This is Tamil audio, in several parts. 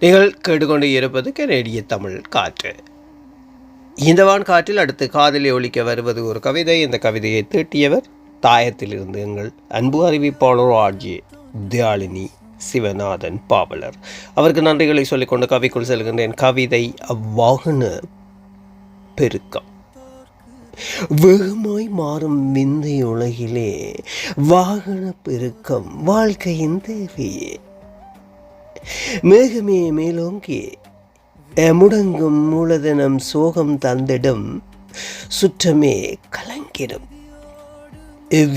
நீங்கள் கேட்டுக்கொண்டு இருப்பது கனேடிய தமிழ் காற்று. இந்த வான் காற்றில் அடுத்து காதலி ஒலிக்க வருவது ஒரு கவிதை. இந்த கவிதையை தீட்டியவர் தாயத்திலிருந்து எங்கள் அன்பு அறிவிப்பாளர் ஆர்ஜே தியாழினி சிவநாதன் பாவலர். அவருக்கு நன்றிகளை சொல்லிக்கொண்டு கவிக்குள் செல்கின்றேன். கவிதை வாகன பெருக்கம். வேகமாய் மாறும் விந்தை உலகிலே வாகன பெருக்கம் வாழ்க்கையின் தேவையே. மேகமே மேலோங்கி முடங்கும் மூலதனம் சோகம் தந்திடும் சுற்றமே கலங்கிடும்.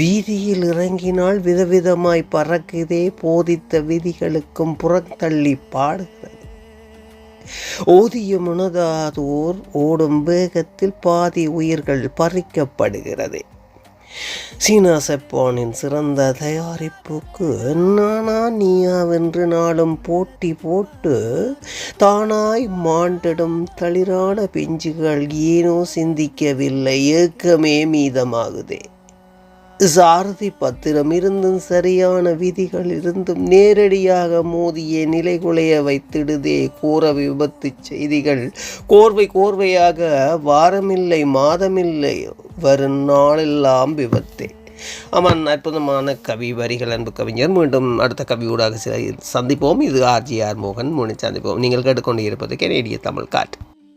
வீதியில் இறங்கினால் விதவிதமாய் பறக்குதே போதித்த விதிகளுக்கும் புறத்தள்ளி பாடுகிறது. ஓதிய முனதாதோர் ஓடும் வேகத்தில் பாதி உயிர்கள் பறிக்கப்படுகிறது. சீனா சப்பானின் சிறந்த தயாரிப்புக்கு நானா நீயாவென்று நாளும் போட்டி போட்டு தானாய் மாண்டிடும் தளிரான பிஞ்சுகள் ஏனோ சிந்திக்கவில்லை. ஏக்கமே மீதமாகுதே. சாரதி பத்திரம் இருந்தும் சரியான விதிகள் இருந்தும் நேரடியாக மோதிய நிலைகுலைய வைத்திடுதே கோர விபத்து செய்திகள். கோர்வையாக வாரமில்லை மாதமில்லை வரும் நாளெல்லாம் விபத்தே. ஆமாம், அற்புதமான கவி வரிகள். அன்பு கவிஞர். மீண்டும் அடுத்த கவியூடாக சந்திப்போம். இது ஆர்ஜிஆர் மோகன். சந்திப்போம். நீங்கள் கேட்டுக்கொண்டு இருப்பது கனேடிய தமிழ் காற்று.